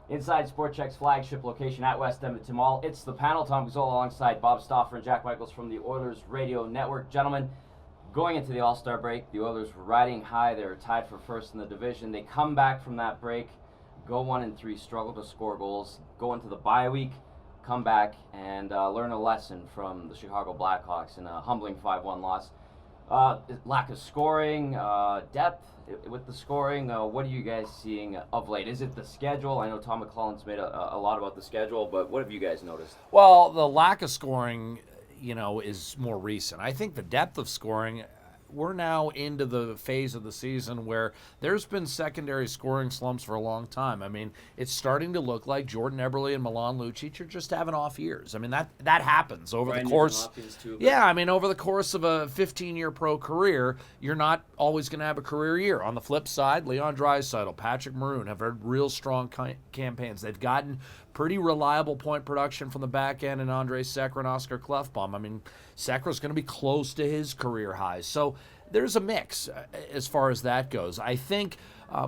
Inside Sport Chek's flagship location at West Edmonton Mall. It's the panel. Tom Gazzola alongside Bob Stauffer and Jack Michaels from the Oilers Radio Network. Gentlemen, going into the All-Star break, the Oilers were riding high. They were tied for first in the division. They come back from that break, go 1-3, struggle to score goals, go into the bye week, come back and learn a lesson from the Chicago Blackhawks in a humbling 5-1 loss. Lack of scoring, depth with the scoring. What are you guys seeing of late? Is it the schedule? I know Tom McClellan's made a lot about the schedule, but what have you guys noticed? Well, the lack of scoring, is more recent. I think the depth of scoring, we're now into the phase of the season where there's been secondary scoring slumps for a long time. I mean, it's starting to look like Jordan Eberle and Milan Lucic are just having off years. I mean, that happens over the course. Yeah, I mean, over the course of a 15-year pro career, you're not always going to have a career year. On the flip side, Leon Draisaitl, Patrick Maroon have had real strong campaigns. They've gotten pretty reliable point production from the back end in Andrei Sekera and Oscar Klefbom. I mean, Sekera's going to be close to his career highs. So there's a mix as far as that goes. I think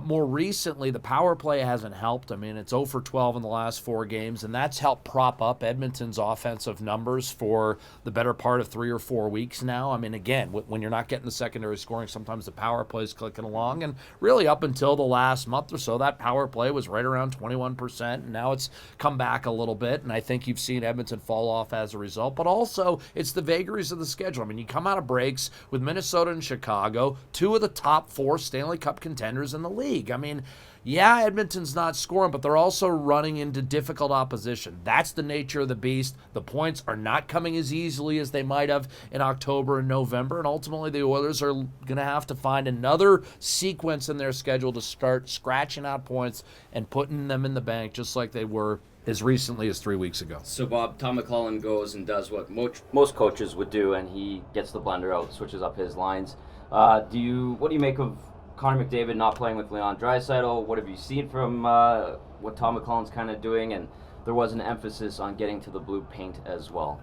more recently the power play hasn't helped. I mean, it's 0 for 12 in the last 4 games, and that's helped prop up Edmonton's offensive numbers for the better part of 3 or 4 weeks now. I mean, again, when you're not getting the secondary scoring, sometimes the power play is clicking along, and really up until the last month or so, that power play was right around 21%, and now it's come back a little bit, and I think you've seen Edmonton fall off as a result, but also it's the vagaries of the schedule. I mean, you come out of breaks with Minnesota and Chicago, 2 of the top 4 Stanley Cup contenders in the league. I mean, yeah, Edmonton's not scoring, but they're also running into difficult opposition. That's the nature of the beast. The points are not coming as easily as they might have in October and November, and ultimately the Oilers are going to have to find another sequence in their schedule to start scratching out points and putting them in the bank just like they were as recently as 3 weeks ago. So, Bob, Tom McClellan goes and does what most coaches would do, and he gets the blender out, switches up his lines. What do you make of Connor McDavid not playing with Leon Draisaitl? What have you seen from what Tom McClellan's kind of doing? And there was an emphasis on getting to the blue paint as well.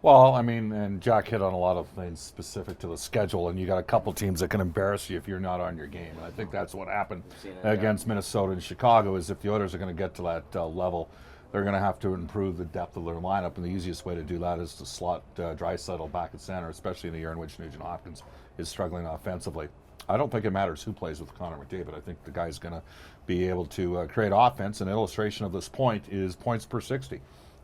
Well, I mean, and Jack hit on a lot of things specific to the schedule, and you got a couple teams that can embarrass you if you're not on your game. And I think that's what happened against Minnesota and Chicago, is if the Oilers are going to get to that level, they're going to have to improve the depth of their lineup, and the easiest way to do that is to slot Draisaitl back at center, especially in the year in which Nugent Hopkins is struggling offensively. I don't think it matters who plays with Connor McDavid. I think the guy's going to be able to create offense. An illustration of this point is points per 60.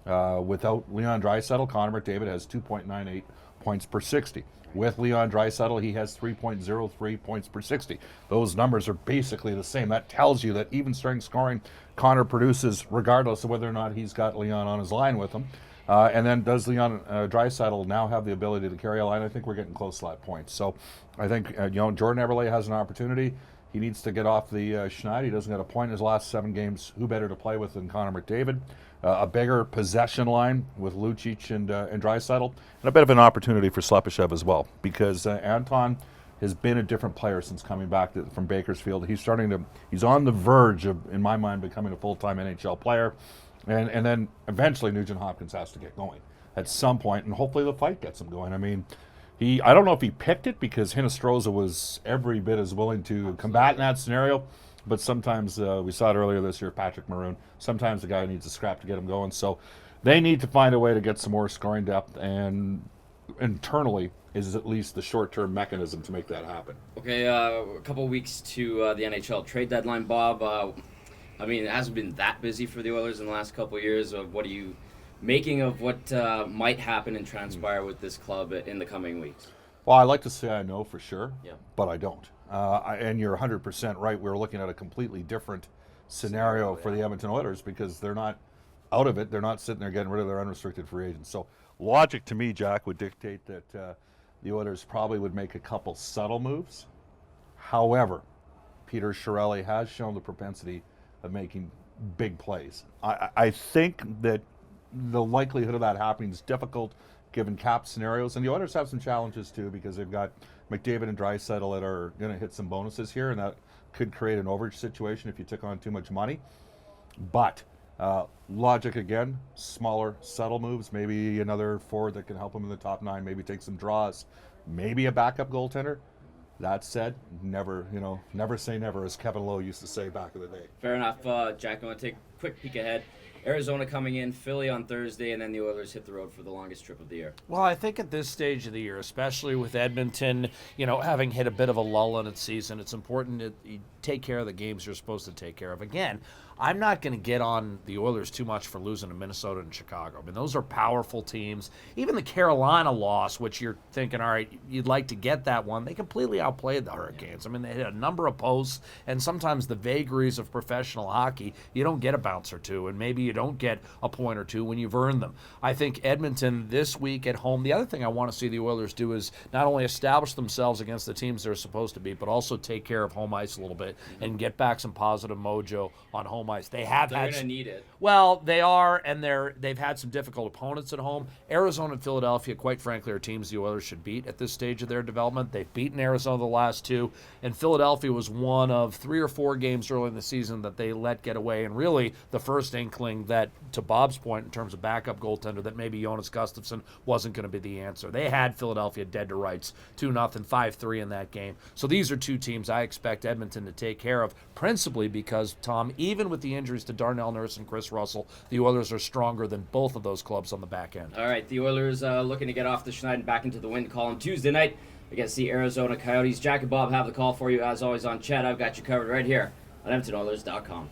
Without Leon Draisaitl, Connor McDavid has 2.98 points per 60. With Leon Draisaitl, he has 3.03 points per 60. Those numbers are basically the same. That tells you that even strength scoring Connor produces regardless of whether or not he's got Leon on his line with him. And then does Leon Draisaitl now have the ability to carry a line? I think we're getting close to that point. So I think Jordan Eberle has an opportunity. He needs to get off the schneid. He doesn't get a point in his last 7 games. Who better to play with than Connor McDavid? A bigger possession line with Lucic and Draisaitl, and a bit of an opportunity for Slepyshev as well, because Anton has been a different player since coming back from Bakersfield. He's on the verge of, in my mind, becoming a full-time NHL player, and then eventually Nugent Hopkins has to get going at some point, and hopefully the fight gets him going. I mean, I don't know if he picked it because Hinostroza was every bit as willing to combat in that scenario. But sometimes, we saw it earlier this year, Patrick Maroon, sometimes the guy needs a scrap to get him going. So they need to find a way to get some more scoring depth, and internally is at least the short-term mechanism to make that happen. Okay, a couple of weeks to the NHL trade deadline, Bob. I mean, it hasn't been that busy for the Oilers in the last couple of years. What are you making of what might happen and transpire with this club in the coming weeks? Well, I like to say I know for sure, yeah, but I don't. And you're 100% right. We're looking at a completely different scenario for the Edmonton Oilers because they're not out of it. They're not sitting there getting rid of their unrestricted free agents. So logic to me, Jack, would dictate that the Oilers probably would make a couple subtle moves. However, Peter Chiarelli has shown the propensity of making big plays. I think that the likelihood of that happening is difficult given cap scenarios. And the Oilers have some challenges too because they've got McDavid and Draisaitl that are going to hit some bonuses here, and that could create an overage situation if you took on too much money. But logic again, smaller, subtle moves, maybe another forward that can help them in the top 9, maybe take some draws, maybe a backup goaltender. That said, never say never, as Kevin Lowe used to say back in the day. Fair enough. Jack, I want to take a quick peek ahead. Arizona coming in, Philly on Thursday, and then the Oilers hit the road for the longest trip of the year. Well, I think at this stage of the year, especially with Edmonton, having hit a bit of a lull in its season, it's important that you take care of the games you're supposed to take care of. Again, I'm not going to get on the Oilers too much for losing to Minnesota and Chicago. I mean, those are powerful teams. Even the Carolina loss, which you're thinking, all right, you'd like to get that one, they completely outplayed the Hurricanes. I mean, they hit a number of posts, and sometimes the vagaries of professional hockey, you don't get a bounce or two, and maybe you don't get a point or two when you've earned them. I think Edmonton this week at home, the other thing I want to see the Oilers do is not only establish themselves against the teams they're supposed to be, but also take care of home ice a little bit and get back some positive mojo on home ice. They're going to need it. Well, they are, and they've had some difficult opponents at home. Arizona and Philadelphia, quite frankly, are teams the Oilers should beat at this stage of their development. They've beaten Arizona the last two, and Philadelphia was one of 3 or 4 games early in the season that they let get away, and really the first inkling that, to Bob's point in terms of backup goaltender, that maybe Jonas Gustafsson wasn't going to be the answer. They had Philadelphia dead to rights, 2-0, 5-3 in that game. So these are two teams I expect Edmonton to take care of, principally because, Tom, even with the injuries to Darnell Nurse and Chris Russell, the Oilers are stronger than both of those clubs on the back end. All right, the Oilers looking to get off the schneid and back into the win column Tuesday night against the Arizona Coyotes. Jack and Bob have the call for you, as always, on chat. I've got you covered right here on EdmontonOilers.com.